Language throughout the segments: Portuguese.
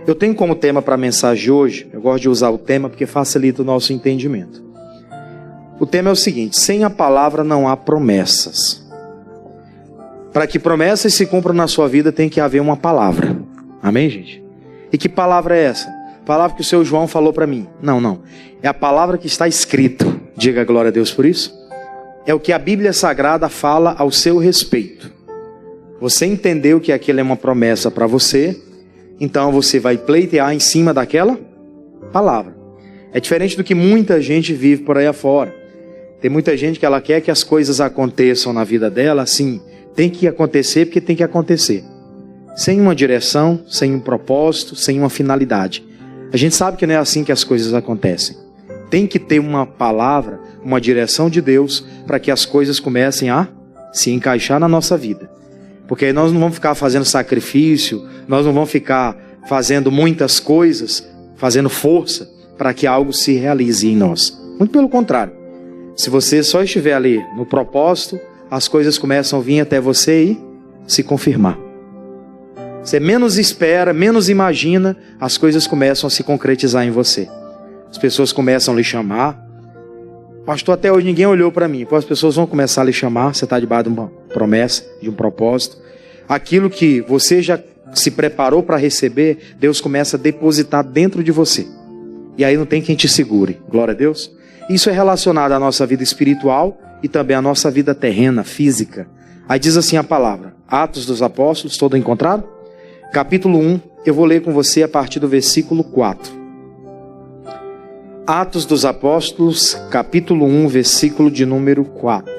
Eu tenho como tema para a mensagem de hoje, eu gosto de usar o tema porque facilita o nosso entendimento. O tema é o seguinte: sem a palavra não há promessas. Para que promessas se cumpram na sua vida tem que haver uma palavra. Amém, gente? E que palavra é essa? Palavra que o seu João falou para mim. Não. É a palavra que está escrito. Diga glória a Deus por isso. É o que a Bíblia Sagrada fala ao seu respeito. Você entendeu que aquilo é uma promessa para você, então você vai pleitear em cima daquela palavra. É diferente do que muita gente vive por aí afora. Tem muita gente que ela quer que as coisas aconteçam na vida dela assim. Tem que acontecer porque tem que acontecer. Sem uma direção, sem um propósito, sem uma finalidade. A gente sabe que não é assim que as coisas acontecem. Tem que ter uma palavra, uma direção de Deus para que as coisas comecem a se encaixar na nossa vida. Porque aí nós não vamos ficar fazendo sacrifício, nós não vamos ficar fazendo muitas coisas, fazendo força para que algo se realize em nós. Muito pelo contrário. Se você só estiver ali no propósito, as coisas começam a vir até você e se confirmar. Você menos espera, menos imagina, as coisas começam a se concretizar em você. As pessoas começam a lhe chamar. Pastor, até hoje ninguém olhou para mim. Pô, as pessoas vão começar a lhe chamar. Você está debaixo de uma promessa, de um propósito. Aquilo que você já se preparou para receber, Deus começa a depositar dentro de você. E aí não tem quem te segure. Glória a Deus. Isso é relacionado à nossa vida espiritual e também à nossa vida terrena, física. Aí diz assim a palavra. Atos dos Apóstolos, todo encontrado? Capítulo 1, eu vou ler com você a partir do versículo 4. Atos dos Apóstolos, capítulo 1, versículo de número 4.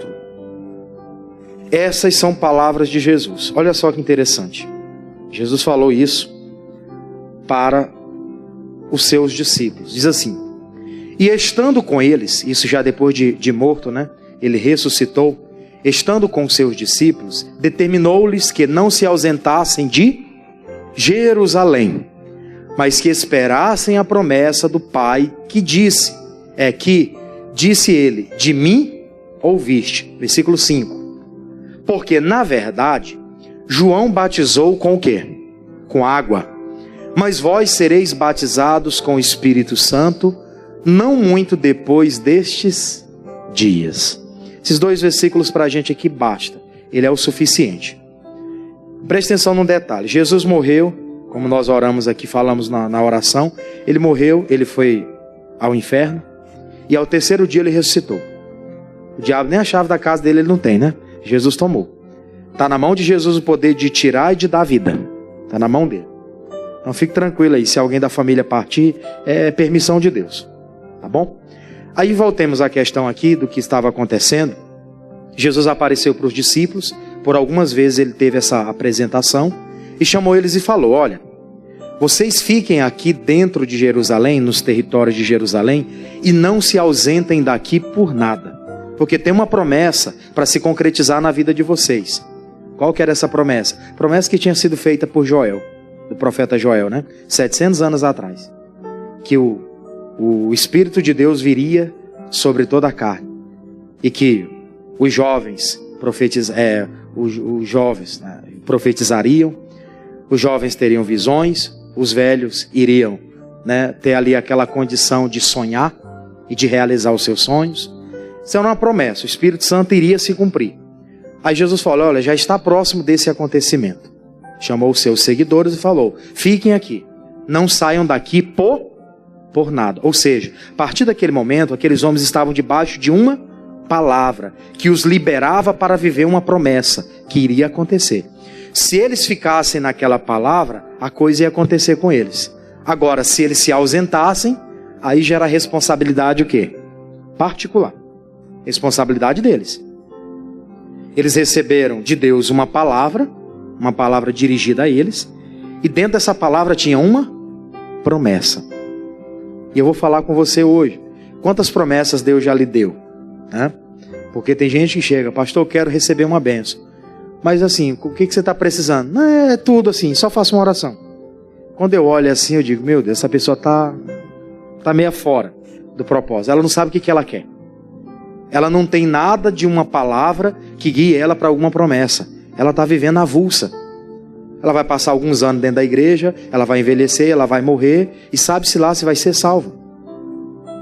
Essas são palavras de Jesus. Olha só que interessante. Jesus falou isso para os seus discípulos. Diz assim: e estando com eles, isso já depois de morto, né? Ele ressuscitou. Estando com seus discípulos, determinou-lhes que não se ausentassem de Jerusalém, mas que esperassem a promessa do Pai, que disse ele, de mim ouviste. Versículo 5. Porque, na verdade, João batizou com o quê? Com água. Mas vós sereis batizados com o Espírito Santo, não muito depois destes dias. Esses dois versículos para a gente aqui basta. Ele é o suficiente. Preste atenção num detalhe. Jesus morreu, como nós oramos aqui, falamos na oração. Ele morreu, ele foi ao inferno. E ao terceiro dia ele ressuscitou. O diabo nem a chave da casa dele ele não tem, né? Jesus tomou. Está na mão de Jesus o poder de tirar e de dar vida. Está na mão dele. Então fique tranquilo aí. Se alguém da família partir, é permissão de Deus. Tá bom? Aí voltemos à questão aqui do que estava acontecendo. Jesus apareceu para os discípulos. Por algumas vezes ele teve essa apresentação. E chamou eles e falou: olha, vocês fiquem aqui dentro de Jerusalém, nos territórios de Jerusalém, e não se ausentem daqui por nada. Porque tem uma promessa para se concretizar na vida de vocês. Qual que era essa promessa? Promessa que tinha sido feita por Joel, do profeta Joel, né? 700 anos atrás. Que o Espírito de Deus viria sobre toda a carne. E que os jovens profetizariam, os jovens teriam visões, os velhos iriam, né, ter ali aquela condição de sonhar e de realizar os seus sonhos. Isso era uma promessa, o Espírito Santo iria se cumprir. Aí Jesus falou: olha, já está próximo desse acontecimento. Chamou os seus seguidores e falou: fiquem aqui, não saiam daqui por nada. Ou seja, a partir daquele momento, aqueles homens estavam debaixo de uma palavra que os liberava para viver uma promessa que iria acontecer. Se eles ficassem naquela palavra, a coisa ia acontecer com eles. Agora, se eles se ausentassem, aí gera responsabilidade o quê? Particular. Responsabilidade deles. Eles receberam de Deus uma palavra dirigida a eles, e dentro dessa palavra tinha uma promessa. E eu vou falar com você hoje. Quantas promessas Deus já lhe deu? Né? Porque tem gente que chega: pastor, eu quero receber uma bênção. Mas assim, o que você está precisando? Não, é tudo assim, só faço uma oração. Quando eu olho assim, eu digo: meu Deus, essa pessoa está meio fora do propósito. Ela não sabe o que ela quer. Ela não tem nada de uma palavra que guie ela para alguma promessa. Ela está vivendo avulsa. Ela vai passar alguns anos dentro da igreja, ela vai envelhecer, ela vai morrer, e sabe-se lá se vai ser salva.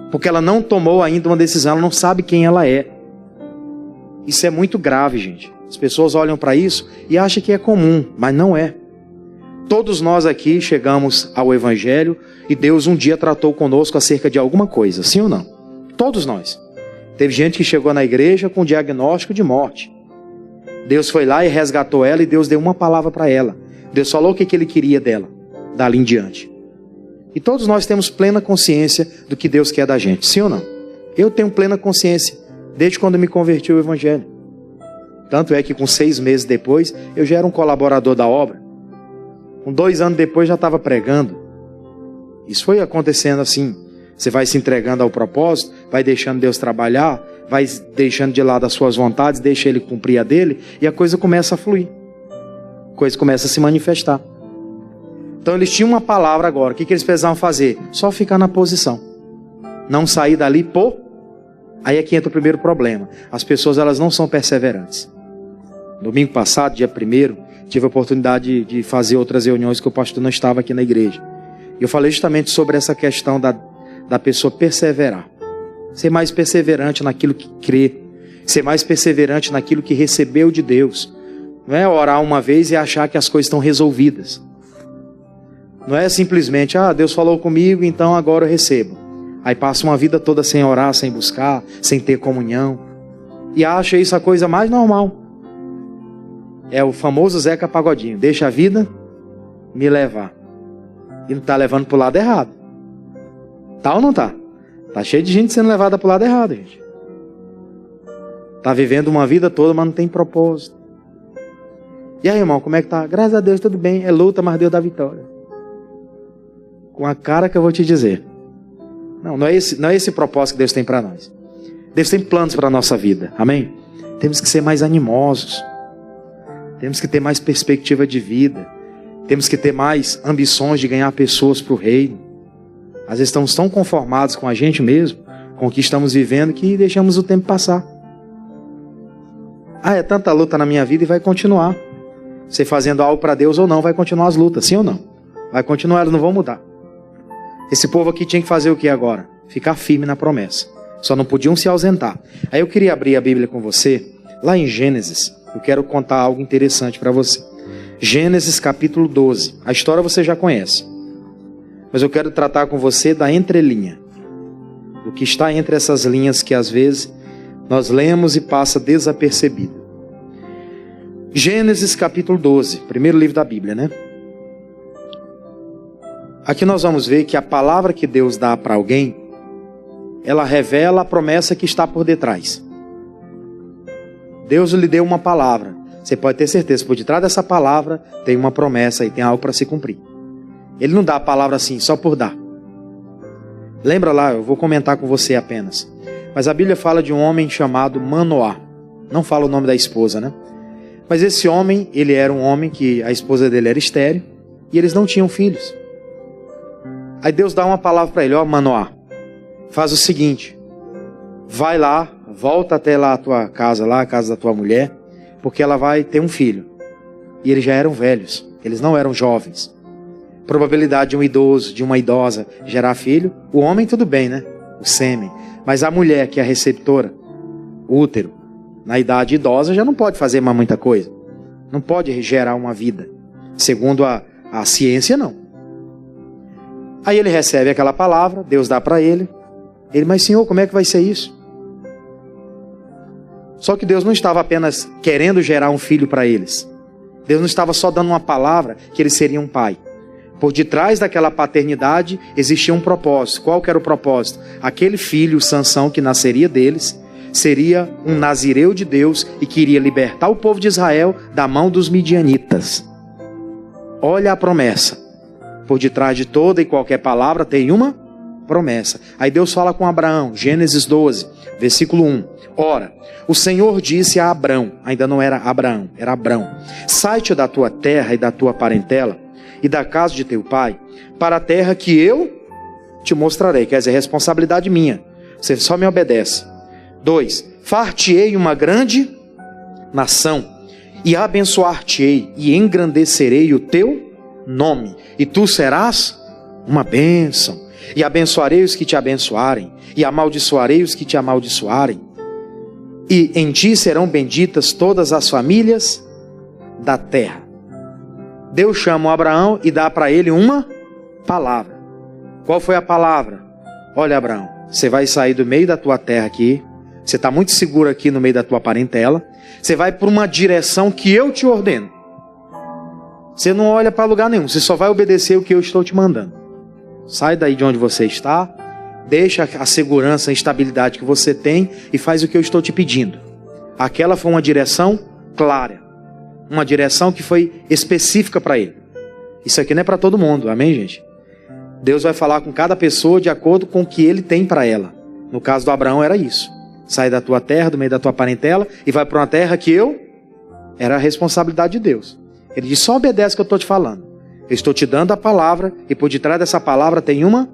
Porque ela não tomou ainda uma decisão, ela não sabe quem ela é. Isso é muito grave, gente. As pessoas olham para isso e acham que é comum, mas não é. Todos nós aqui chegamos ao Evangelho e Deus um dia tratou conosco acerca de alguma coisa, sim ou não? Todos nós. Teve gente que chegou na igreja com diagnóstico de morte. Deus foi lá e resgatou ela e Deus deu uma palavra para ela. Deus falou o que Ele queria dela, dali em diante. E todos nós temos plena consciência do que Deus quer da gente, sim ou não? Eu tenho plena consciência, desde quando me converti ao Evangelho. Tanto é que com 6 meses depois, eu já era um colaborador da obra. Com 2 anos depois, já estava pregando. Isso foi acontecendo assim. Você vai se entregando ao propósito, vai deixando Deus trabalhar, vai deixando de lado as suas vontades, deixa Ele cumprir a dele, e a coisa começa a fluir. A coisa começa a se manifestar. Então eles tinham uma palavra agora. O que eles precisavam fazer? Só ficar na posição. Não sair dali por... Aí é que entra o primeiro problema. As pessoas, elas não são perseverantes. Domingo passado, dia 1º, tive a oportunidade de fazer outras reuniões que o pastor não estava aqui na igreja. E eu falei justamente sobre essa questão da pessoa perseverar. Ser mais perseverante naquilo que crê. Ser mais perseverante naquilo que recebeu de Deus. Não é orar uma vez e achar que as coisas estão resolvidas. Não é simplesmente, Deus falou comigo, então agora eu recebo. Aí passa uma vida toda sem orar, sem buscar, sem ter comunhão. E acha isso a coisa mais normal. É o famoso Zeca Pagodinho. Deixa a vida me levar. E não está levando para o lado errado. Tá ou não tá? Tá cheio de gente sendo levada para o lado errado, gente. Tá vivendo uma vida toda, mas não tem propósito. E aí, irmão, como é que tá? Graças a Deus, tudo bem. É luta, mas Deus dá vitória. Com a cara que eu vou te dizer. Não é esse propósito que Deus tem para nós. Deus tem planos para a nossa vida. Amém? Temos que ser mais animosos. Temos que ter mais perspectiva de vida. Temos que ter mais ambições de ganhar pessoas para o reino. Às vezes estamos tão conformados com a gente mesmo, com o que estamos vivendo, que deixamos o tempo passar. É tanta luta na minha vida e vai continuar. Você fazendo algo para Deus ou não, vai continuar as lutas, sim ou não? Vai continuar, elas não vão mudar. Esse povo aqui tinha que fazer o que agora? Ficar firme na promessa. Só não podiam se ausentar. Aí eu queria abrir a Bíblia com você, lá em Gênesis. Eu quero contar algo interessante para você. Gênesis capítulo 12. A história você já conhece. Mas eu quero tratar com você da entrelinha. Do que está entre essas linhas que às vezes nós lemos e passa desapercebido. Gênesis capítulo 12. Primeiro livro da Bíblia, né? Aqui nós vamos ver que a palavra que Deus dá para alguém, ela revela a promessa que está por detrás. Deus lhe deu uma palavra. Você pode ter certeza, por detrás dessa palavra tem uma promessa e tem algo para se cumprir. Ele não dá a palavra assim, só por dar. Lembra lá, eu vou comentar com você apenas. Mas a Bíblia fala de um homem chamado Manoá. Não fala o nome da esposa, né? Mas esse homem, ele era um homem que a esposa dele era estéril e eles não tinham filhos. Aí Deus dá uma palavra para ele, Manoá, faz o seguinte, vai lá, volta até lá a tua casa, lá a casa da tua mulher, porque ela vai ter um filho. E eles já eram velhos, eles não eram jovens. Probabilidade de um idoso, de uma idosa gerar filho, o homem tudo bem, né? O sêmen. Mas a mulher que é a receptora, o útero, na idade idosa já não pode fazer mais muita coisa. Não pode gerar uma vida. Segundo a ciência, não. Aí ele recebe aquela palavra, Deus dá para ele. Ele, mas Senhor, como é que vai ser isso? Só que Deus não estava apenas querendo gerar um filho para eles. Deus não estava só dando uma palavra que eles seriam um pai. Por detrás daquela paternidade existia um propósito. Qual que era o propósito? Aquele filho, Sansão, que nasceria deles, seria um nazireu de Deus e queria libertar o povo de Israel da mão dos midianitas. Olha a promessa. Por detrás de toda e qualquer palavra tem uma promessa. Aí Deus fala com Abraão, Gênesis 12, versículo 1. Ora, o Senhor disse a Abrão, ainda não era Abraão, era Abrão, sai-te da tua terra e da tua parentela e da casa de teu pai, para a terra que eu te mostrarei. Quer dizer, responsabilidade minha. Você só me obedece. 2. Far-te-ei uma grande nação, e abençoar-te-ei, e engrandecerei o teu nome, e tu serás uma bênção. E abençoarei os que te abençoarem, e amaldiçoarei os que te amaldiçoarem. E em ti serão benditas todas as famílias da terra. Deus chama o Abraão e dá para ele uma palavra. Qual foi a palavra? Olha, Abraão, você vai sair do meio da tua terra aqui, você está muito seguro aqui no meio da tua parentela, você vai por uma direção que eu te ordeno. Você não olha para lugar nenhum, você só vai obedecer o que eu estou te mandando. Sai daí de onde você está, deixa a segurança e a estabilidade que você tem e faz o que eu estou te pedindo. Aquela foi uma direção clara, uma direção que foi específica para ele. Isso aqui não é para todo mundo, amém, gente? Deus vai falar com cada pessoa de acordo com o que ele tem para ela. No caso do Abraão era isso. Sai da tua terra, do meio da tua parentela, e vai para uma terra que era a responsabilidade de Deus. Ele diz, só obedece o que eu estou te falando. Eu estou te dando a palavra, e por detrás dessa palavra tem uma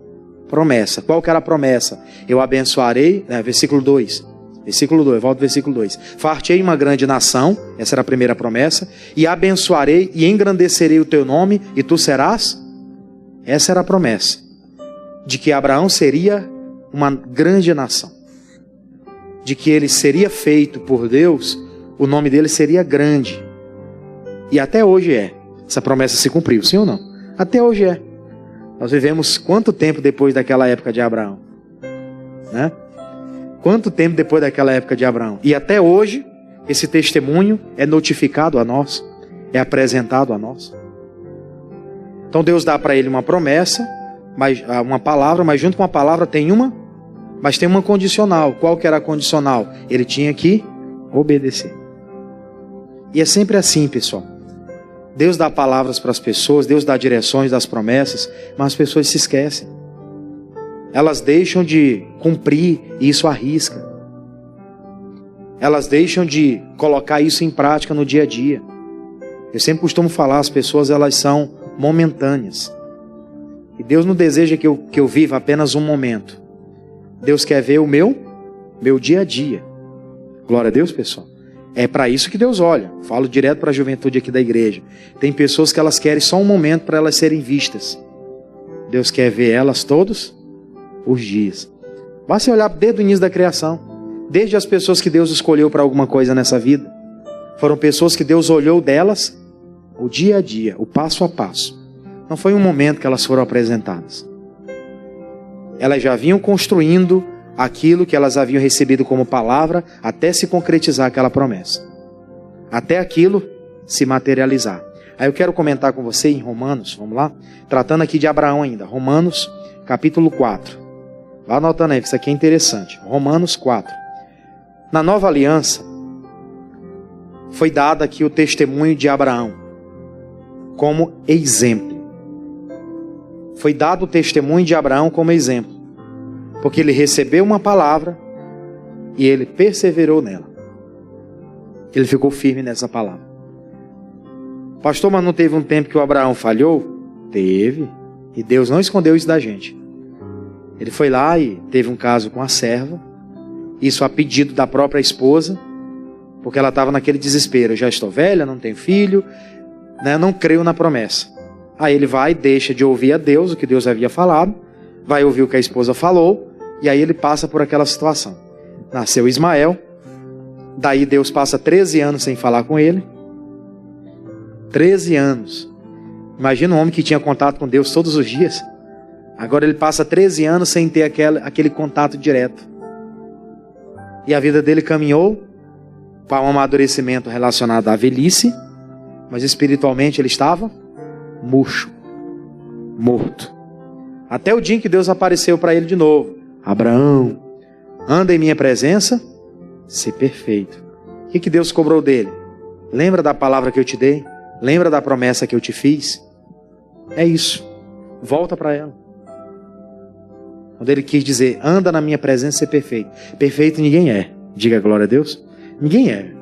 promessa. Qual que era a promessa? Eu abençoarei, versículo 2. Versículo 2, volta ao versículo 2. Far-te-ei uma grande nação, essa era a primeira promessa, e abençoarei e engrandecerei o teu nome, e tu serás. Essa era a promessa, de que Abraão seria uma grande nação, de que ele seria feito por Deus, o nome dele seria grande. E até hoje é. Essa promessa se cumpriu, sim ou não? Até hoje é. Nós vivemos quanto tempo depois daquela época de Abraão? Né? Quanto tempo depois daquela época de Abraão? E até hoje, esse testemunho é notificado a nós, é apresentado a nós. Então Deus dá para ele uma promessa, uma palavra, mas junto com a palavra tem uma condicional. Qual que era a condicional? Ele tinha que obedecer. E é sempre assim, pessoal. Deus dá palavras para as pessoas, Deus dá direções das promessas, mas as pessoas se esquecem. Elas deixam de cumprir e isso arrisca. Elas deixam de colocar isso em prática no dia a dia. Eu sempre costumo falar, as pessoas elas são momentâneas. E Deus não deseja que eu viva apenas um momento. Deus quer ver o meu dia a dia. Glória a Deus, pessoal. É para isso que Deus olha. Falo direto para a juventude aqui da igreja. Tem pessoas que elas querem só um momento para elas serem vistas. Deus quer ver elas todos os dias. Basta olhar desde o início da criação. Desde as pessoas que Deus escolheu para alguma coisa nessa vida. Foram pessoas que Deus olhou delas o dia a dia, o passo a passo. Não foi um momento que elas foram apresentadas. Elas já vinham construindo aquilo que elas haviam recebido como palavra até se concretizar aquela promessa. Até aquilo se materializar. Aí eu quero comentar com você em Romanos, vamos lá? Tratando aqui de Abraão ainda. Romanos capítulo 4. Vá anotando aí, isso aqui é interessante. Romanos 4. Na nova aliança, foi dado aqui o testemunho de Abraão como exemplo. Foi dado o testemunho de Abraão como exemplo. Porque ele recebeu uma palavra e ele perseverou nela. Ele ficou firme nessa palavra. Pastor, mas não teve um tempo que o Abraão falhou? Teve. E Deus não escondeu isso da gente. Ele foi lá e teve um caso com a serva. Isso a pedido da própria esposa. Porque ela estava naquele desespero. Eu já estou velha, não tenho filho, né? Não creio na promessa. Aí ele vai e deixa de ouvir a Deus, o que Deus havia falado. Vai ouvir o que a esposa falou. E aí ele passa por aquela situação. Nasceu Ismael. Daí Deus passa 13 anos sem falar com ele. 13 anos. Imagina um homem que tinha contato com Deus todos os dias. Agora ele passa 13 anos sem ter aquele contato direto. E a vida dele caminhou para um amadurecimento relacionado à velhice. Mas espiritualmente ele estava murcho. Morto. Até o dia em que Deus apareceu para ele de novo. Abraão, anda em minha presença, ser perfeito. O que Deus cobrou dele? Lembra da palavra que eu te dei? Lembra da promessa que eu te fiz? É isso. Volta para ela. Quando ele quis dizer, anda na minha presença, ser perfeito. Perfeito ninguém é. Diga glória a Deus. Ninguém é.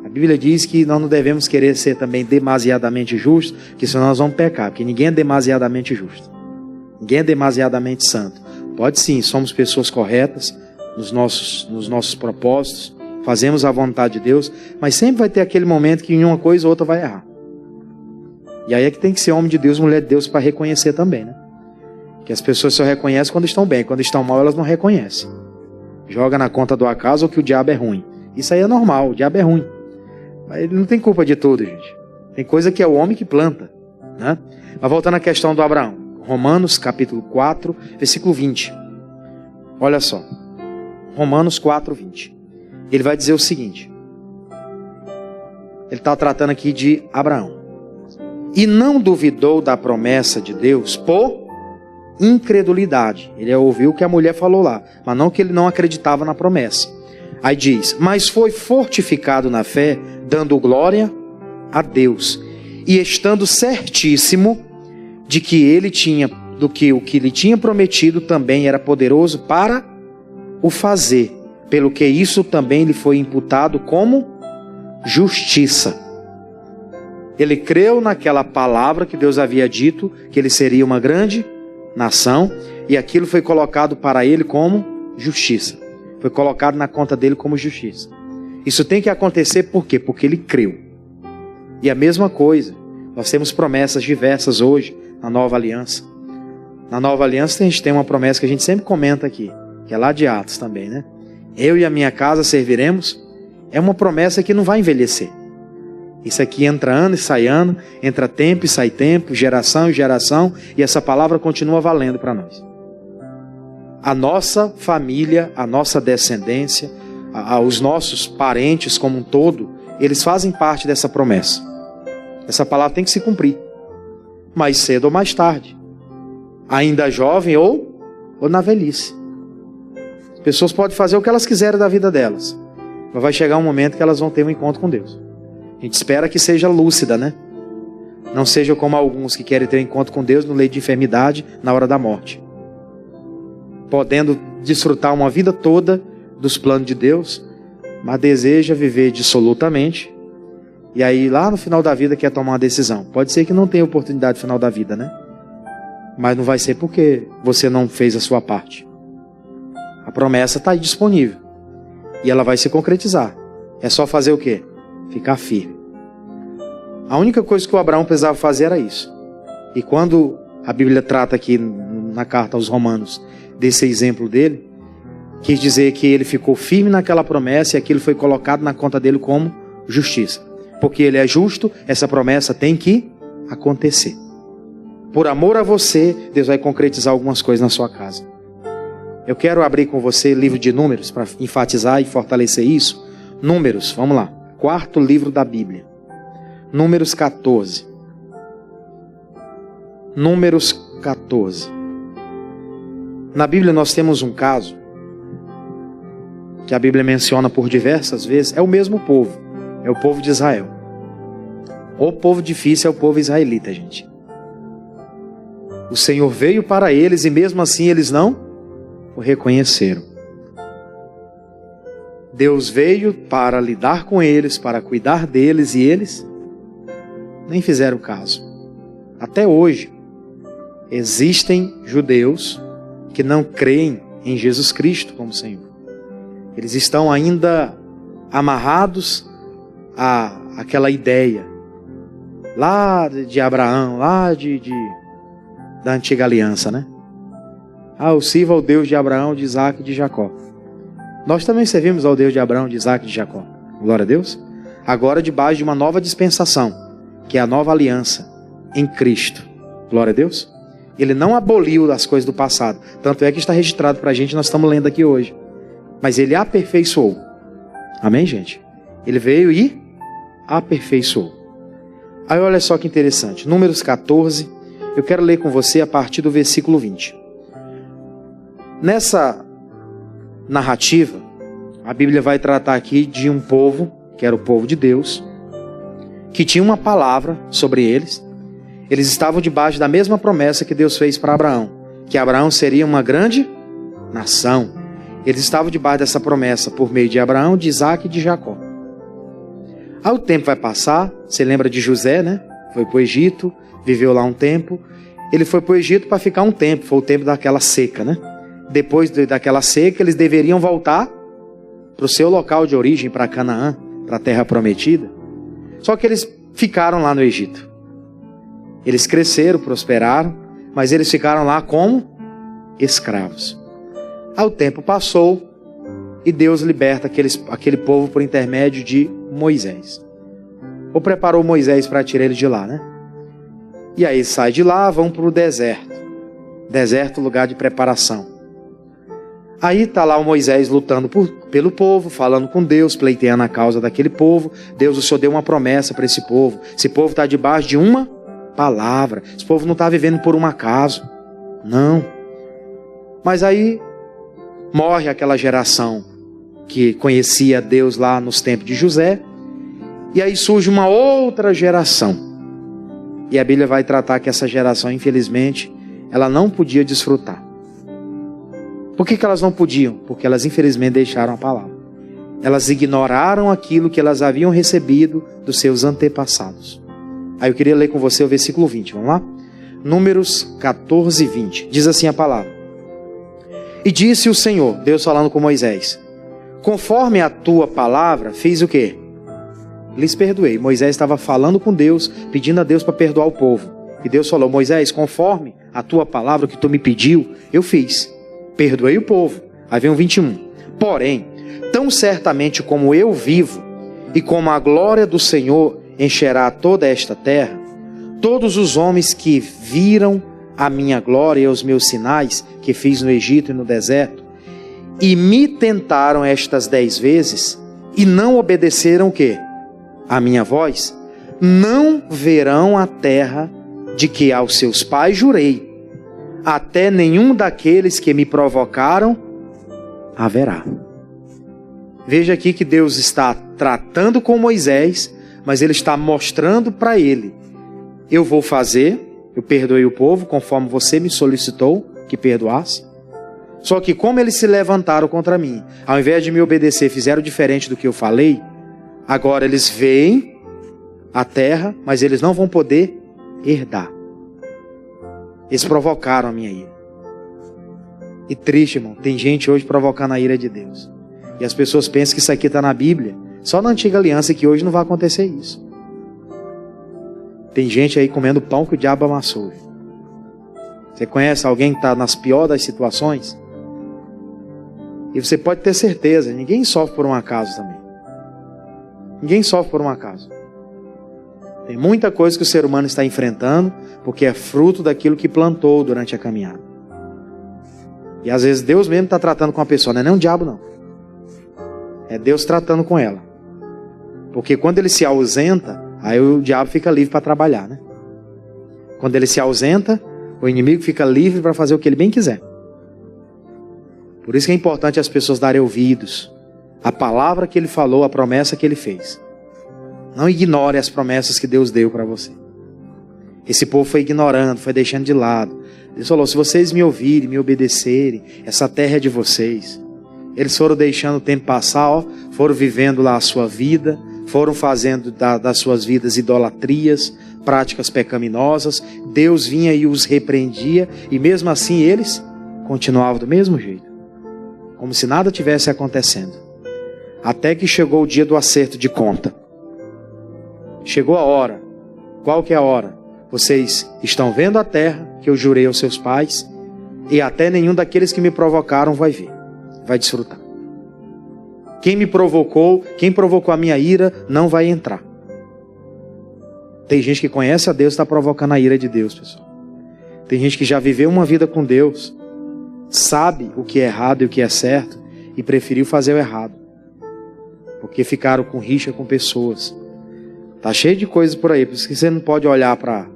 A Bíblia diz que nós não devemos querer ser também demasiadamente justos, que senão nós vamos pecar, porque ninguém é demasiadamente justo. Ninguém é demasiadamente santo. Pode sim, somos pessoas corretas nos nossos propósitos, fazemos a vontade de Deus, mas sempre vai ter aquele momento que em uma coisa ou outra vai errar. E aí é que tem que ser homem de Deus, mulher de Deus, para reconhecer também, né? Que as pessoas só reconhecem quando estão bem, quando estão mal elas não reconhecem. Joga na conta do acaso ou que o diabo é ruim. Isso aí é normal, o diabo é ruim. Mas ele não tem culpa de tudo, gente. Tem coisa que é o homem que planta, né? Mas voltando à questão do Abraão. Romanos capítulo 4, versículo 20. Olha só. Romanos 4, 20. Ele vai dizer o seguinte. Ele está tratando aqui de Abraão. E não duvidou da promessa de Deus por incredulidade. Ele ouviu o que a mulher falou lá, mas não que ele não acreditava na promessa. Aí diz, mas foi fortificado na fé, dando glória a Deus, e estando certíssimo de que ele tinha, do que o que lhe tinha prometido também era poderoso para o fazer, pelo que isso também lhe foi imputado como justiça. Ele creu naquela palavra que Deus havia dito, que ele seria uma grande nação, e aquilo foi colocado para ele como justiça. Foi colocado na conta dele como justiça. Isso tem que acontecer por quê? Porque ele creu. E a mesma coisa, nós temos promessas diversas hoje na Nova Aliança. Na Nova Aliança a gente tem uma promessa que a gente sempre comenta aqui, que é lá de Atos também, né? Eu e a minha casa serviremos. É uma promessa que não vai envelhecer. Isso aqui entra ano e sai ano, entra tempo e sai tempo, geração e geração, e essa palavra continua valendo para nós. A nossa família, a nossa descendência, os nossos parentes como um todo, eles fazem parte dessa promessa. Essa palavra tem que se cumprir, mais cedo ou mais tarde, ainda jovem ou na velhice. As pessoas podem fazer o que elas quiserem da vida delas, mas vai chegar um momento que elas vão ter um encontro com Deus. A gente espera que seja lúcida, né? Não seja como alguns que querem ter um encontro com Deus no leito de enfermidade na hora da morte, podendo desfrutar uma vida toda dos planos de Deus, mas deseja viver dissolutamente, e aí lá no final da vida quer tomar uma decisão. Pode ser que não tenha oportunidade no final da vida, né? Mas não vai ser porque você não fez a sua parte. A promessa está aí disponível, e ela vai se concretizar. É só fazer o quê? Ficar firme. A única coisa que o Abraão precisava fazer era isso. E quando a Bíblia trata aqui na carta aos Romanos desse exemplo dele, quis dizer que ele ficou firme naquela promessa e aquilo foi colocado na conta dele como justiça. Porque ele é justo, essa promessa tem que acontecer. Por amor a você, Deus vai concretizar algumas coisas na sua casa. Eu quero abrir com você o livro de Números para enfatizar e fortalecer isso. Números, vamos lá. 4º livro da Bíblia. Números 14. Números 14. Na Bíblia nós temos um caso que a Bíblia menciona por diversas vezes. É o mesmo povo. É o povo de Israel. O povo difícil é o povo israelita, gente. O Senhor veio para eles e mesmo assim eles não o reconheceram. Deus veio para lidar com eles, para cuidar deles, e eles nem fizeram caso. Até hoje, existem judeus que não creem em Jesus Cristo como Senhor. Eles estão ainda amarrados àquela ideia lá de Abraão, lá da antiga aliança, né? Eu sirvo ao Deus de Abraão, de Isaac e de Jacó. Nós também servimos ao Deus de Abraão, de Isaac e de Jacó. Glória a Deus. Agora debaixo de uma nova dispensação, que é a nova aliança em Cristo. Glória a Deus. Ele não aboliu as coisas do passado. Tanto é que está registrado para a gente, nós estamos lendo aqui hoje. Mas ele aperfeiçoou. Amém, gente? Ele veio e aperfeiçoou. Aí olha só que interessante. Números 14. Eu quero ler com você a partir do versículo 20. Nessa narrativa, a Bíblia vai tratar aqui de um povo, que era o povo de Deus, que tinha uma palavra sobre eles. Eles estavam debaixo da mesma promessa que Deus fez para Abraão, que Abraão seria uma grande nação. Eles estavam debaixo dessa promessa por meio de Abraão, de Isaac e de Jacó. Aí o tempo vai passar, você lembra de José, né? Foi para o Egito, viveu lá um tempo. Ele foi para o Egito para ficar um tempo, foi o tempo daquela seca, né? Depois daquela seca, eles deveriam voltar para o seu local de origem, para Canaã, para a terra prometida. Só que eles ficaram lá no Egito. Eles cresceram, prosperaram, mas eles ficaram lá como escravos. Aí o tempo passou e Deus liberta aquele povo por intermédio de Moisés. Ou preparou Moisés para tirar eles de lá, né? E aí sai de lá, vão para o deserto. Deserto, lugar de preparação. Aí está lá o Moisés lutando pelo povo, falando com Deus, pleiteando a causa daquele povo. Deus, o Senhor deu uma promessa para esse povo. Esse povo está debaixo de uma palavra. Esse povo não está vivendo por um acaso. Não. Mas aí morre aquela geração que conhecia Deus lá nos tempos de José. E aí surge uma outra geração. E a Bíblia vai tratar que essa geração, infelizmente, ela não podia desfrutar. Por que elas não podiam? Porque elas infelizmente deixaram a palavra. Elas ignoraram aquilo que elas haviam recebido dos seus antepassados. Aí eu queria ler com você o versículo 20, vamos lá? Números 14, 20. Diz assim a palavra. E disse o Senhor, Deus falando com Moisés, conforme a tua palavra, fiz o quê? Lhes perdoei. Moisés estava falando com Deus, pedindo a Deus para perdoar o povo. E Deus falou, Moisés, conforme a tua palavra que tu me pediu, eu fiz. Perdoei o povo. Aí vem o 21. Porém, tão certamente como eu vivo, e como a glória do Senhor encherá toda esta terra, todos os homens que viram a minha glória e os meus sinais que fiz no Egito e no deserto, e me tentaram estas 10 vezes, e não obedeceram o quê? A minha voz, não verão a terra de que aos seus pais jurei, até nenhum daqueles que me provocaram haverá. Veja aqui que Deus está tratando com Moisés, mas ele está mostrando para ele, eu vou fazer, eu perdoei o povo conforme você me solicitou que perdoasse. Só que como eles se levantaram contra mim, ao invés de me obedecer, fizeram diferente do que eu falei, agora eles veem a terra, mas eles não vão poder herdar. Eles provocaram a minha ira. E triste, irmão, tem gente hoje provocando a ira de Deus. E as pessoas pensam que isso aqui está na Bíblia, só na antiga aliança, que hoje não vai acontecer isso. Tem gente aí comendo pão que o diabo amassou. Você conhece alguém que está nas piores das situações? E você pode ter certeza, ninguém sofre por um acaso também. Ninguém sofre por um acaso. Tem muita coisa que o ser humano está enfrentando, porque é fruto daquilo que plantou durante a caminhada. E às vezes Deus mesmo está tratando com a pessoa, não é nem um diabo não. É Deus tratando com ela. Porque quando ele se ausenta, aí o diabo fica livre para trabalhar, né? Quando ele se ausenta, o inimigo fica livre para fazer o que ele bem quiser. Por isso que é importante as pessoas darem ouvidos à palavra que ele falou, à promessa que ele fez. Não ignore as promessas que Deus deu para você. Esse povo foi ignorando, foi deixando de lado. Deus falou, se vocês me ouvirem, me obedecerem, essa terra é de vocês. Eles foram deixando o tempo passar, ó, foram vivendo lá a sua vida, foram fazendo das suas vidas idolatrias, práticas pecaminosas. Deus vinha e os repreendia, e mesmo assim eles continuavam do mesmo jeito, como se nada tivesse acontecendo. Até que chegou o dia do acerto de conta. Chegou a hora. Qual que é a hora? Vocês estão vendo a terra que eu jurei aos seus pais, e até nenhum daqueles que me provocaram vai ver, vai desfrutar. Quem me provocou, quem provocou a minha ira, não vai entrar. Tem gente que conhece a Deus e está provocando a ira de Deus, pessoal. Tem gente que já viveu uma vida com Deus, sabe o que é errado e o que é certo, e preferiu fazer o errado, porque ficaram com rixa com pessoas. Tá cheio de coisas por aí, por isso que você não pode olhar para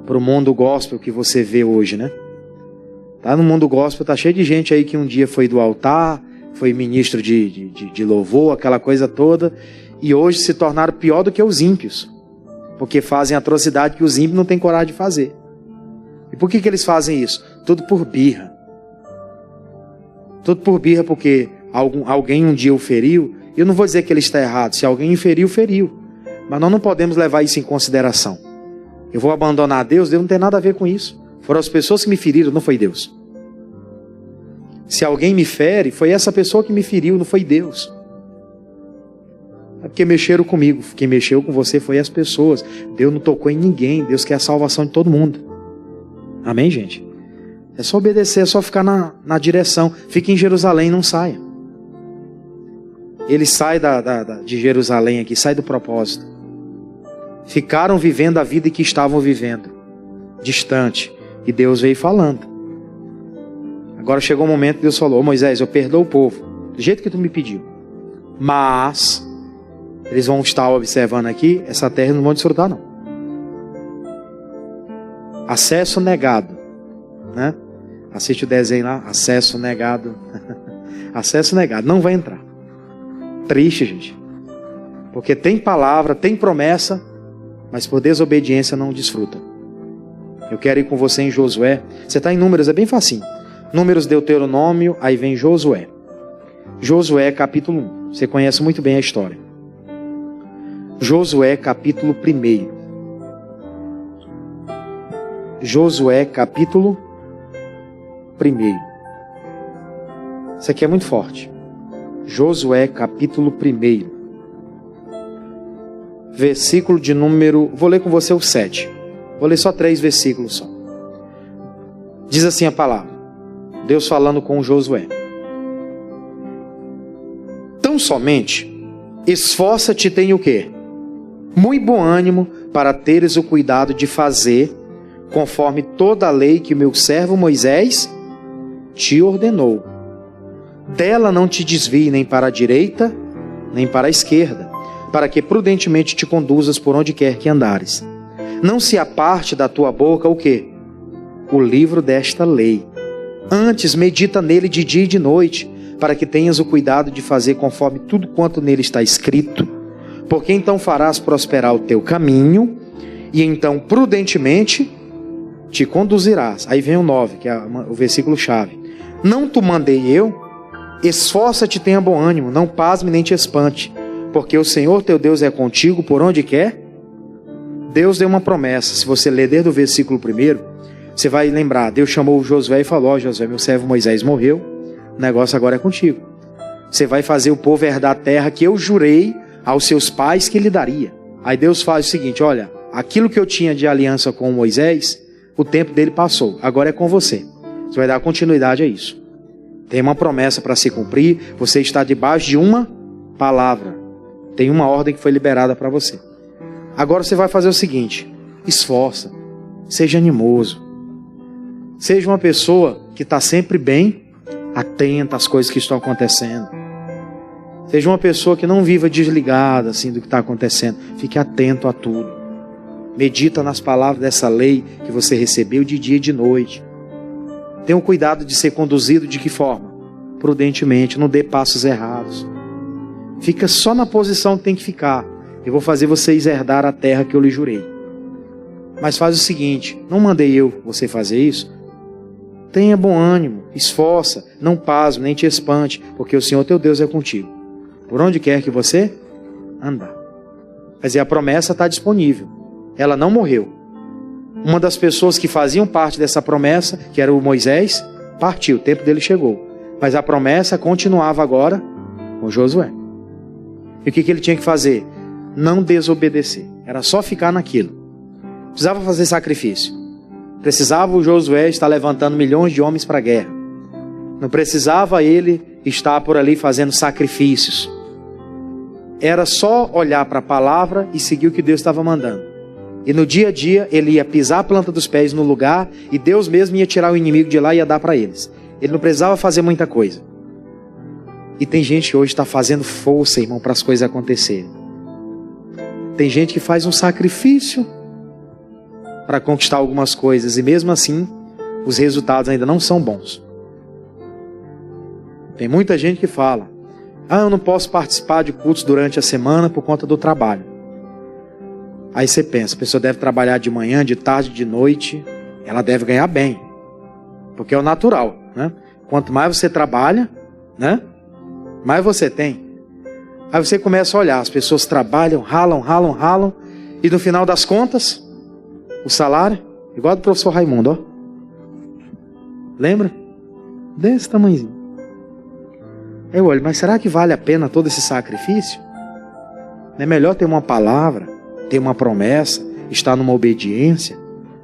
o mundo gospel que você vê hoje, né? Tá no mundo gospel, tá cheio de gente aí que um dia foi do altar, foi ministro de louvor, aquela coisa toda, e hoje se tornaram pior do que os ímpios, porque fazem atrocidade que os ímpios não têm coragem de fazer. E por que eles fazem isso? Tudo por birra. Tudo por birra, porque alguém um dia o feriu, e eu não vou dizer que ele está errado, se alguém o feriu, feriu. Mas nós não podemos levar isso em consideração. Eu vou abandonar Deus, Deus não tem nada a ver com isso. Foram as pessoas que me feriram, não foi Deus. Se alguém me fere, foi essa pessoa que me feriu, não foi Deus. É porque mexeram comigo. Quem mexeu com você foi as pessoas. Deus não tocou em ninguém. Deus quer a salvação de todo mundo. Amém, gente? É só obedecer, é só ficar na direção. Fique em Jerusalém, não saia. Ele sai de Jerusalém aqui, sai do propósito. Ficaram vivendo a vida que estavam vivendo, distante. E Deus veio falando. Agora chegou o momento que Deus falou: Moisés, eu perdoo o povo, do jeito que tu me pediu. Mas eles vão estar observando aqui, essa terra não vão desfrutar não. Acesso negado, né? Assiste o desenho lá, acesso negado. Acesso negado, não vai entrar. Triste, gente. Porque tem palavra, tem promessa, mas por desobediência não desfruta. Eu quero ir com você em Josué. Você está em Números, é bem facinho. Números, Deuteronômio, aí vem Josué. Josué capítulo 1. Você conhece muito bem a história. Josué capítulo 1. Josué capítulo 1. Isso aqui é muito forte. Josué capítulo 1. Versículo de número... Vou ler com você o 7. Vou ler só 3 versículos só. Diz assim a palavra. Deus falando com Josué. Tão somente esforça-te, tem o quê? Muito bom ânimo para teres o cuidado de fazer conforme toda a lei que o meu servo Moisés te ordenou. Dela não te desvie nem para a direita, nem para a esquerda, para que prudentemente te conduzas por onde quer que andares. Não se aparte da tua boca o quê? O livro desta lei. Antes medita nele de dia e de noite, para que tenhas o cuidado de fazer conforme tudo quanto nele está escrito, porque então farás prosperar o teu caminho, e então prudentemente te conduzirás. Aí vem o 9, que é o versículo chave. Não te mandei eu? Esforça-te, tenha bom ânimo, não pasme nem te espante, porque o Senhor teu Deus é contigo por onde quer. Deus deu uma promessa. Se você ler desde o versículo 1, você vai lembrar. Deus chamou Josué e falou: ó, Josué, meu servo Moisés morreu, o negócio agora é contigo. Você vai fazer o povo herdar a terra que eu jurei aos seus pais que lhe daria. Aí Deus faz o seguinte: olha, aquilo que eu tinha de aliança com Moisés, o tempo dele passou, agora é com você. Você vai dar continuidade a isso. Tem uma promessa para se cumprir, você está debaixo de uma palavra. Tem uma ordem que foi liberada para você. Agora você vai fazer o seguinte: esforça, seja animoso, seja uma pessoa que está sempre bem atenta às coisas que estão acontecendo. Seja uma pessoa que não viva desligada assim do que está acontecendo. Fique atento a tudo. Medita nas palavras dessa lei que você recebeu de dia e de noite. Tenha o cuidado de ser conduzido de que forma? Prudentemente, não dê passos errados. Fica só na posição que tem que ficar. Eu vou fazer vocês herdar a terra que eu lhe jurei. Mas faz o seguinte: não mandei eu você fazer isso? Tenha bom ânimo, esforça, não pasme, nem te espante, porque o Senhor teu Deus é contigo, por onde quer que você andar. Quer dizer, a promessa está disponível. Ela não morreu. Uma das pessoas que faziam parte dessa promessa, que era o Moisés, partiu, o tempo dele chegou. Mas a promessa continuava agora com Josué. E o que ele tinha que fazer? Não desobedecer. Era só ficar naquilo. Precisava fazer sacrifício. Precisava o Josué estar levantando milhões de homens para a guerra. Não precisava ele estar por ali fazendo sacrifícios. Era só olhar para a palavra e seguir o que Deus estava mandando. E no dia a dia ele ia pisar a planta dos pés no lugar e Deus mesmo ia tirar o inimigo de lá e ia dar para eles. Ele não precisava fazer muita coisa. E tem gente que hoje está fazendo força, irmão, para as coisas acontecerem. Tem gente que faz um sacrifício para conquistar algumas coisas e mesmo assim os resultados ainda não são bons. Tem muita gente que fala: eu não posso participar de cultos durante a semana por conta do trabalho. Aí você pensa, a pessoa deve trabalhar de manhã, de tarde, de noite, ela deve ganhar bem, porque é o natural, né? Quanto mais você trabalha, né, mais você tem. Aí você começa a olhar, as pessoas trabalham, ralam, e no final das contas, o salário, igual do professor Raimundo, ó. Lembra? Desse tamanhozinho. Eu olho, mas será que vale a pena todo esse sacrifício? Não é melhor ter uma palavra, ter uma promessa, estar numa obediência?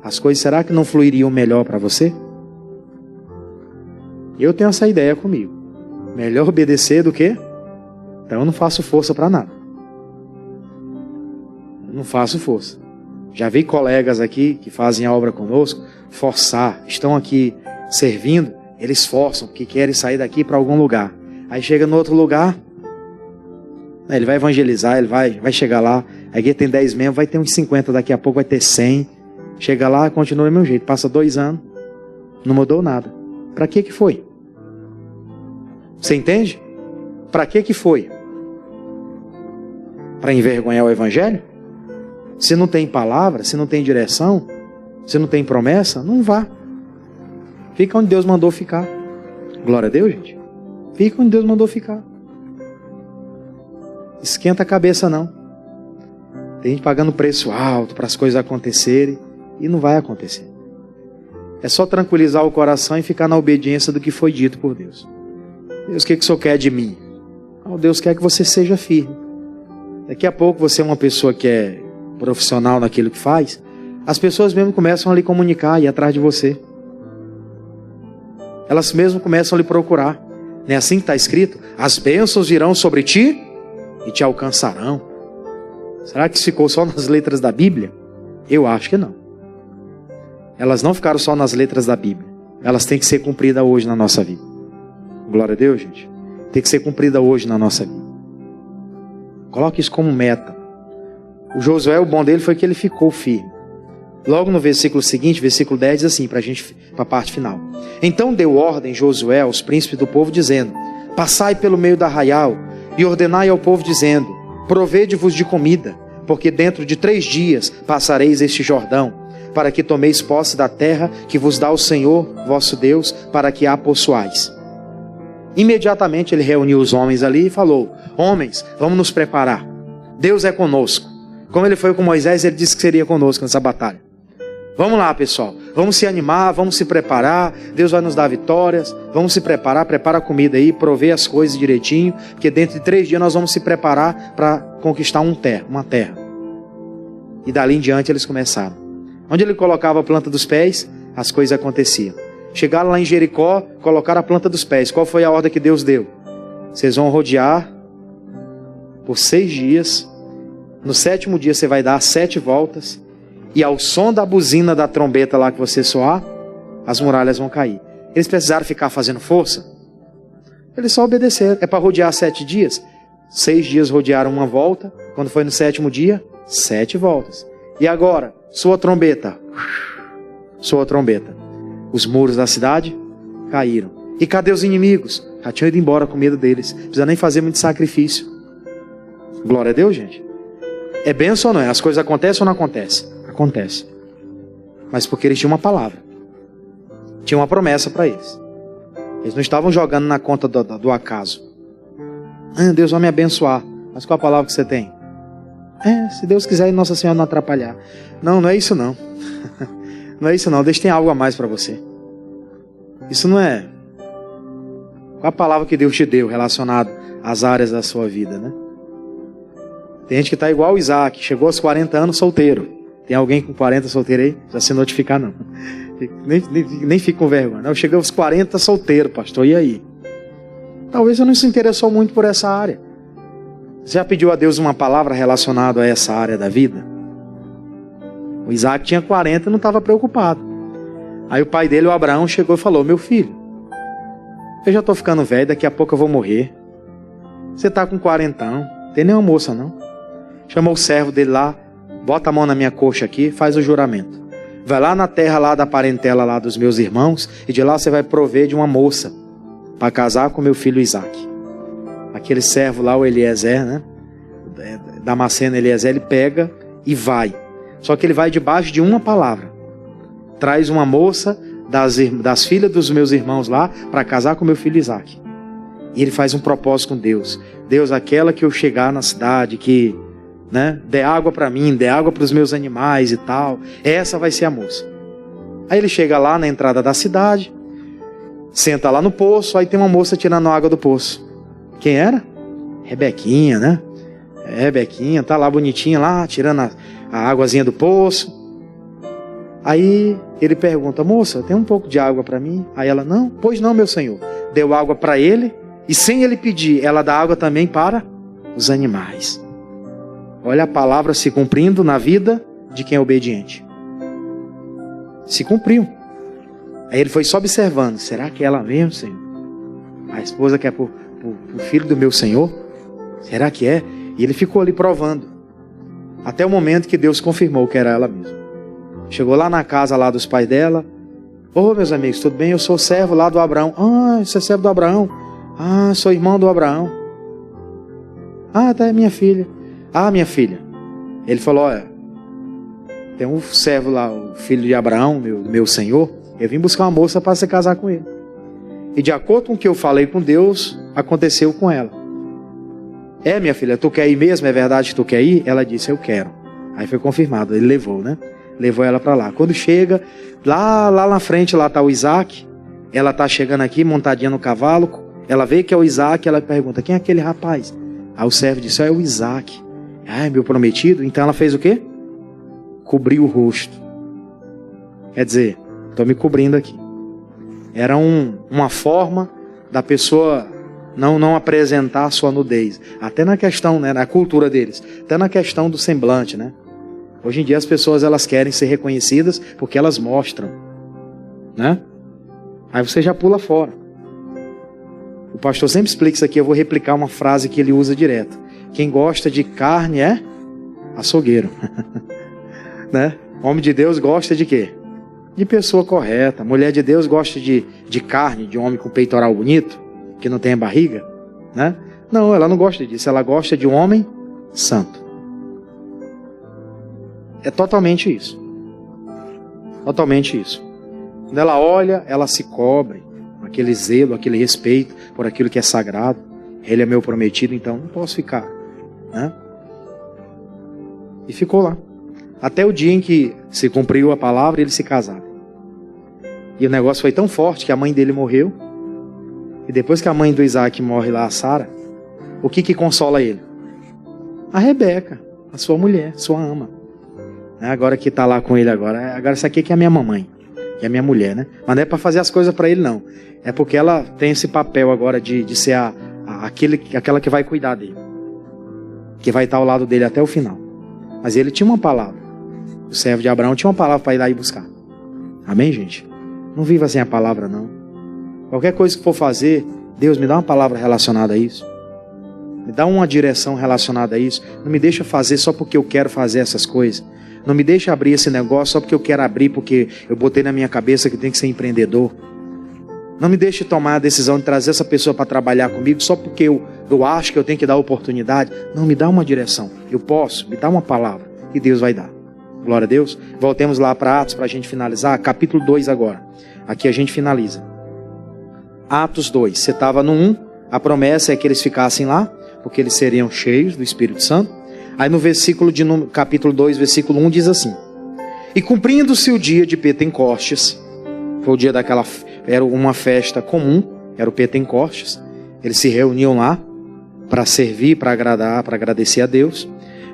As coisas, será que não fluiriam melhor para você? Eu tenho essa ideia comigo. Melhor obedecer do que? Então eu não faço força para nada. Eu não faço força. Já vi colegas aqui que fazem a obra conosco, forçar, estão aqui servindo, eles forçam, porque querem sair daqui para algum lugar. Aí chega no outro lugar, ele vai evangelizar, ele vai chegar lá, aí tem 10 membros, vai ter uns 50, daqui a pouco vai ter 100. Chega lá, continua do mesmo jeito, passa 2 anos, não mudou nada. Para que foi? Você entende? Para que foi? Para envergonhar o evangelho? Se não tem palavra, se não tem direção, se não tem promessa, não vá. Fica onde Deus mandou ficar. Glória a Deus, gente. Fica onde Deus mandou ficar. Esquenta a cabeça, não. Tem gente pagando preço alto para as coisas acontecerem e não vai acontecer. É só tranquilizar o coração e ficar na obediência do que foi dito por Deus. Deus, o que o Senhor quer de mim? Deus quer que você seja firme. Daqui a pouco você é uma pessoa que é profissional naquilo que faz, as pessoas mesmo começam a lhe comunicar e ir atrás de você. Elas mesmo começam a lhe procurar. Não é assim que está escrito? As bênçãos virão sobre ti e te alcançarão. Será que isso ficou só nas letras da Bíblia? Eu acho que não. Elas não ficaram só nas letras da Bíblia. Elas têm que ser cumpridas hoje na nossa vida. Glória a Deus, gente. Tem que ser cumprida hoje na nossa vida. Coloque isso como meta. O Josué, o bom dele foi que ele ficou firme. Logo no versículo seguinte, versículo 10, diz assim, para a parte final. Então deu ordem Josué aos príncipes do povo, dizendo: passai pelo meio do arraial e ordenai ao povo, dizendo: provede-vos de comida, porque dentro de 3 dias passareis este Jordão, para que tomeis posse da terra que vos dá o Senhor vosso Deus, para que a possuais. Imediatamente ele reuniu os homens ali e falou: homens, vamos nos preparar. Deus é conosco. Como ele foi com Moisés, ele disse que seria conosco nessa batalha. Vamos lá, pessoal. Vamos se animar, vamos se preparar. Deus vai nos dar vitórias. Vamos se preparar, prepara a comida aí, prover as coisas direitinho, porque dentro de 3 dias nós vamos se preparar para conquistar uma terra. E dali em diante eles começaram. Onde ele colocava a planta dos pés, as coisas aconteciam. Chegaram lá em Jericó, colocaram a planta dos pés. Qual foi a ordem que Deus deu? Vocês vão rodear por 6 dias. No 7º dia você vai dar 7 voltas. E ao som da buzina da trombeta lá que você soar, as muralhas vão cair. Eles precisaram ficar fazendo força? Eles só obedeceram. É para rodear 7 dias? 6 dias rodearam 1 volta. Quando foi no 7º dia, 7 voltas. E agora, soa a trombeta. Soa a trombeta. Os muros da cidade caíram. E cadê os inimigos? Já tinham ido embora com medo deles. Não precisa nem fazer muito sacrifício. Glória a Deus, gente. É bênção ou não é? As coisas acontecem ou não acontecem? Acontece. Mas porque eles tinham uma palavra. Tinha uma promessa para eles. Eles não estavam jogando na conta do acaso. Deus vai me abençoar. Mas qual a palavra que você tem? Se Deus quiser e Nossa Senhora não atrapalhar. Não é isso não. Não é isso não. Deus tem algo a mais para você. Isso não é... Qual a palavra que Deus te deu relacionado às áreas da sua vida, né? Tem gente que está igual o Isaac, chegou aos 40 anos solteiro. Tem alguém com 40 solteiro aí? Já se notificar não. Nem fique com vergonha. Eu cheguei aos 40 solteiro, pastor, e aí? Talvez você não se interessou muito por essa área. Você já pediu a Deus uma palavra relacionada a essa área da vida? O Isaac tinha 40 e não estava preocupado. Aí o pai dele, o Abraão, chegou e falou: meu filho, eu já estou ficando velho, daqui a pouco eu vou morrer. Você está com 40, não tem nenhuma moça não. Chamou o servo dele lá, bota a mão na minha coxa aqui, faz o juramento. Vai lá na terra lá da parentela lá dos meus irmãos, e de lá você vai prover de uma moça para casar com meu filho Isaac. Aquele servo lá, o Eliezer, né? Damasceno Eliezer, ele pega e vai. Só que ele vai debaixo de uma palavra. Traz uma moça das filhas dos meus irmãos lá para casar com meu filho Isaac. E ele faz um propósito com Deus. Deus, aquela que eu chegar na cidade, que dê água para mim, dê água para os meus animais e tal, essa vai ser a moça. Aí ele chega lá na entrada da cidade, senta lá no poço, aí tem uma moça tirando água do poço. Quem era? Rebequinha, né? Rebequinha, tá lá bonitinha, lá, tirando a águazinha do poço. Aí ele pergunta: moça, tem um pouco de água para mim? Aí ela: não, pois não, meu senhor. Deu água para ele, e sem ele pedir, ela dá água também para os animais. Olha a palavra se cumprindo na vida de quem é obediente. Se cumpriu. Aí ele foi só observando: será que é ela mesmo, Senhor? A esposa que é pro filho do meu Senhor? Será que é? E ele ficou ali provando, até o momento que Deus confirmou que era ela mesma. Chegou lá na casa lá dos pais dela: ô, meus amigos, tudo bem? Eu sou servo lá do Abraão. Ah, você é servo do Abraão? Ah, sou irmão do Abraão. Ah, tá, é minha filha. Ah, minha filha. Ele falou: olha, tem um servo lá, o filho de Abraão, meu senhor. Eu vim buscar uma moça para se casar com ele. E de acordo com o que eu falei com Deus, aconteceu com ela. É, minha filha, tu quer ir mesmo? É verdade que tu quer ir? Ela disse: eu quero. Aí foi confirmado, ele levou, né? Levou ela para lá. Quando chega, lá na frente, lá está o Isaac. Ela está chegando aqui, montadinha no cavalo. Ela vê que é o Isaac, ela pergunta: quem é aquele rapaz? Aí o servo disse: é o Isaac. Ah, é meu prometido? Então ela fez o quê? Cobriu o rosto. Quer dizer, estou me cobrindo aqui. Era uma forma da pessoa não apresentar a sua nudez. Até na questão, né, na cultura deles. Até na questão do semblante, né? Hoje em dia as pessoas, elas querem ser reconhecidas porque elas mostram, né? Aí você já pula fora. O pastor sempre explica isso aqui. Eu vou replicar uma frase que ele usa direto: quem gosta de carne é açougueiro. Né? Homem de Deus gosta de quê? De pessoa correta. Mulher de Deus gosta de carne, de homem com peitoral bonito, que não tem barriga, né? Não, ela não gosta disso. Ela gosta de um homem santo. É totalmente isso. Totalmente isso. Quando ela olha, ela se cobre. Aquele zelo, aquele respeito por aquilo que é sagrado. Ele é meu prometido, então não posso ficar, né? E ficou lá. Até o dia em que se cumpriu a palavra e eles se casaram. E o negócio foi tão forte que a mãe dele morreu. E depois que a mãe do Isaac morre lá, a Sara, o que consola ele? A Rebeca, a sua mulher, sua ama. Agora que está lá com ele agora essa aqui que é a minha mamãe, que é a minha mulher, né? Mas não é para fazer as coisas para ele, não. É porque ela tem esse papel agora de ser aquela que vai cuidar dele. Que vai estar ao lado dele até o final. Mas ele tinha uma palavra. O servo de Abraão tinha uma palavra para ir lá e buscar. Amém, gente? Não viva sem a palavra, não. Qualquer coisa que for fazer, Deus, me dá uma palavra relacionada a isso. Me dá uma direção relacionada a isso. Não me deixa fazer só porque eu quero fazer essas coisas. Não me deixa abrir esse negócio só porque eu quero abrir, porque eu botei na minha cabeça que eu tenho que ser empreendedor. Não me deixe tomar a decisão de trazer essa pessoa para trabalhar comigo só porque eu acho que eu tenho que dar oportunidade. Não, me dá uma direção. Eu posso, me dá uma palavra. E Deus vai dar. Glória a Deus. Voltemos lá para Atos para a gente finalizar. Capítulo 2 agora. Aqui a gente finaliza. Atos 2. Você estava no 1. A promessa é que eles ficassem lá, porque eles seriam cheios do Espírito Santo. Aí no capítulo 2, versículo 1 diz assim: e cumprindo-se o dia de Pentecostes, foi o dia daquela, era uma festa comum, era o Pentecostes. Eles se reuniam lá para servir, para agradar, para agradecer a Deus.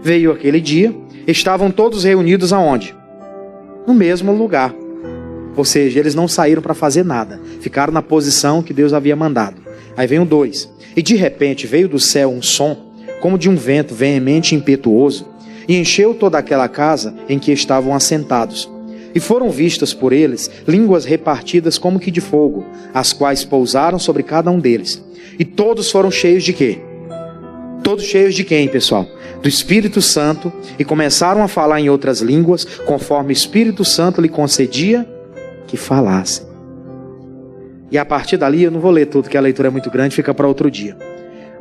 Veio aquele dia, estavam todos reunidos aonde? No mesmo lugar. Ou seja, eles não saíram para fazer nada, ficaram na posição que Deus havia mandado. Aí vem o 2. E de repente veio do céu um som, como de um vento veemente e impetuoso, e encheu toda aquela casa em que estavam assentados. E foram vistas por eles línguas repartidas como que de fogo, as quais pousaram sobre cada um deles. E todos foram cheios de quê? Todos cheios de quem, pessoal? Do Espírito Santo, e começaram a falar em outras línguas, conforme o Espírito Santo lhe concedia que falassem. E a partir dali, eu não vou ler tudo, que a leitura é muito grande, fica para outro dia.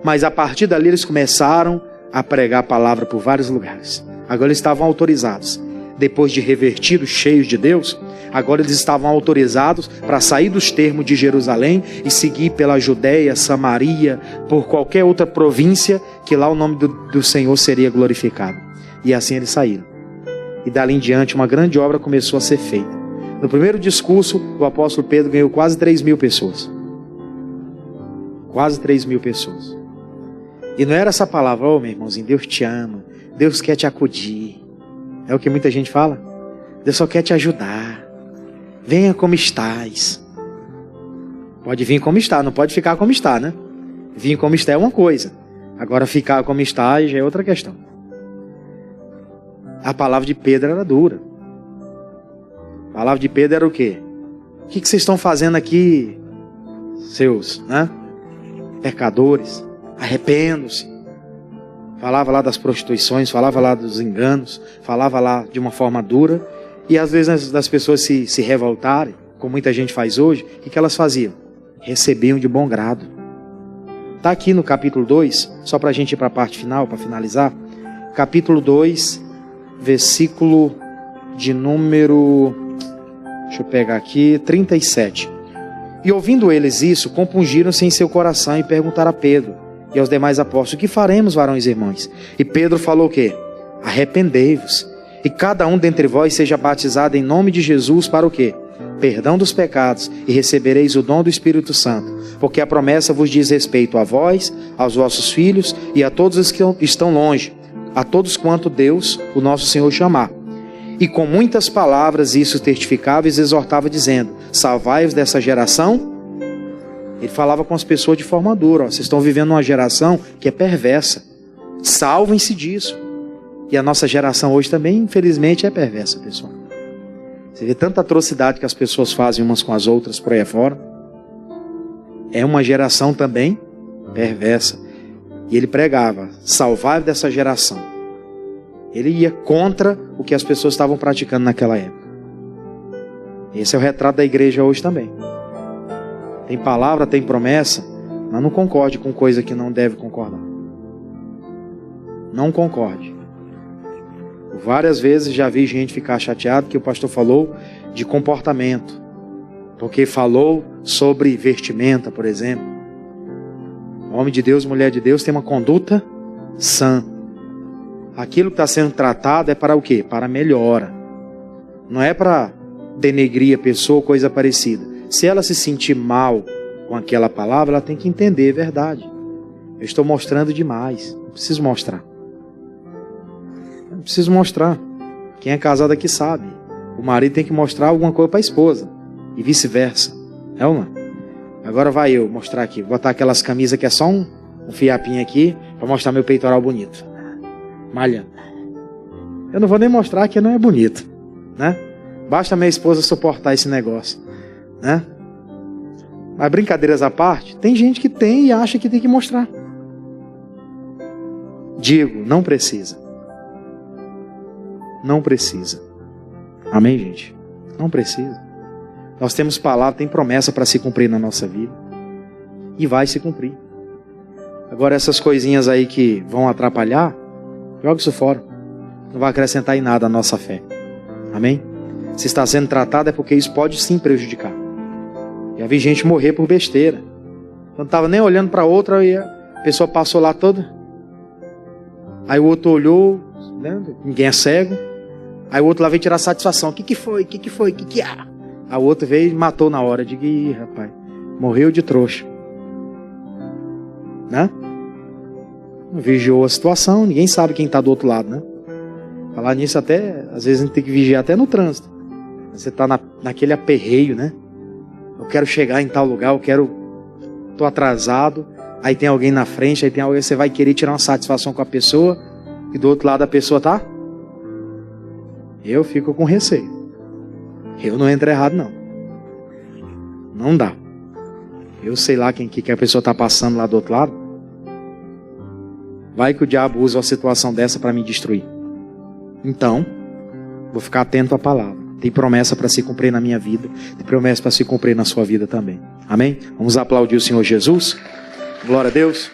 Mas a partir dali eles começaram a pregar a palavra por vários lugares. Agora eles estavam autorizados. Depois de revertidos, cheios de Deus, agora eles estavam autorizados para sair dos termos de Jerusalém e seguir pela Judéia, Samaria, por qualquer outra província, que lá o nome do Senhor seria glorificado. E assim eles saíram. E dali em diante uma grande obra começou a ser feita. No primeiro discurso, o apóstolo Pedro ganhou quase 3.000 pessoas. Quase 3.000 pessoas. E não era essa palavra, ô meu irmãozinho, Deus te ama, Deus quer te acudir. É o que muita gente fala. Deus só quer te ajudar. Venha como estás. Pode vir como está, não pode ficar como está, né? Vir como está é uma coisa. Agora ficar como está já é outra questão. A palavra de Pedro era dura. A palavra de Pedro era o quê? O que vocês estão fazendo aqui, seus, né? Pecadores? Arrependam-se. Falava lá das prostituições, falava lá dos enganos, falava lá de uma forma dura. E às vezes das pessoas se revoltarem, como muita gente faz hoje, o que elas faziam? Recebiam de bom grado. Está aqui no capítulo 2, só para a gente ir para a parte final, para finalizar. Capítulo 2, versículo de número, deixa eu pegar aqui, 37. E ouvindo eles isso, compungiram-se em seu coração e perguntaram a Pedro e aos demais apóstolos: o que faremos, varões e irmãos? E Pedro falou o quê? Arrependei-vos, e cada um dentre vós seja batizado em nome de Jesus para o quê? Perdão dos pecados, e recebereis o dom do Espírito Santo, porque a promessa vos diz respeito a vós, aos vossos filhos e a todos os que estão longe, a todos quanto Deus, o nosso Senhor, chamar. E com muitas palavras isso testificava e exortava, dizendo: salvai-vos dessa geração. Ele falava com as pessoas de forma dura: ó, vocês estão vivendo uma geração que é perversa, salvem-se disso. E a nossa geração hoje também, infelizmente, é perversa, pessoal. Você vê tanta atrocidade que as pessoas fazem umas com as outras por aí fora. É uma geração também perversa. E ele pregava: salvai-vos dessa geração. Ele ia contra o que as pessoas estavam praticando naquela época. Esse é o retrato da igreja hoje também. Tem palavra, tem promessa, mas não concorde com coisa que não deve concordar. Não concorde. Várias vezes já vi gente ficar chateado que o pastor falou de comportamento, porque falou sobre vestimenta, por exemplo. Homem de Deus, mulher de Deus tem uma conduta sã. Aquilo que está sendo tratado é para o quê? Para melhora. Não é para denegrir a pessoa ou coisa parecida. Se ela se sentir mal com aquela palavra, ela tem que entender a verdade. Eu estou mostrando demais. Não preciso mostrar. Não preciso mostrar. Quem é casado aqui sabe. O marido tem que mostrar alguma coisa para a esposa. E vice-versa. É ou não? Agora vai eu mostrar aqui. Vou botar aquelas camisas que é só um fiapinho aqui para mostrar meu peitoral bonito. Malhando. Eu não vou nem mostrar que não é bonito, né? Basta minha esposa suportar esse negócio, né? Mas brincadeiras à parte, tem gente que tem e acha que tem que mostrar. Digo, não precisa. Não precisa. Amém, gente? Não precisa. Nós temos palavra, tem promessa para se cumprir na nossa vida. E vai se cumprir. Agora essas coisinhas aí que vão atrapalhar, joga isso fora. Não vai acrescentar em nada a nossa fé. Amém? Se está sendo tratado é porque isso pode sim prejudicar. Já vi gente morrer por besteira. Não estava nem olhando para outra e a pessoa passou lá toda. Aí o outro olhou, né? Ninguém é cego. Aí o outro lá veio tirar satisfação. O que foi? O que foi? O que há? Aí o outro veio e matou na hora. Eu digo: ih, rapaz, morreu de trouxa. Né? Vigiou a situação, ninguém sabe quem está do outro lado, né? Falar nisso até, às vezes a gente tem que vigiar até no trânsito. Você está naquele aperreio, né? Eu quero chegar em tal lugar, estou atrasado, aí tem alguém na frente, aí tem alguém, você vai querer tirar uma satisfação com a pessoa, e do outro lado a pessoa tá? Eu fico com receio. Eu não entro errado, não. Não dá. Eu sei lá quem que a pessoa está passando lá do outro lado. Vai que o diabo usa uma situação dessa para me destruir. Então, vou ficar atento à palavra. Tem promessa para se cumprir na minha vida. Tem promessa para se cumprir na sua vida também. Amém? Vamos aplaudir o Senhor Jesus. Glória a Deus.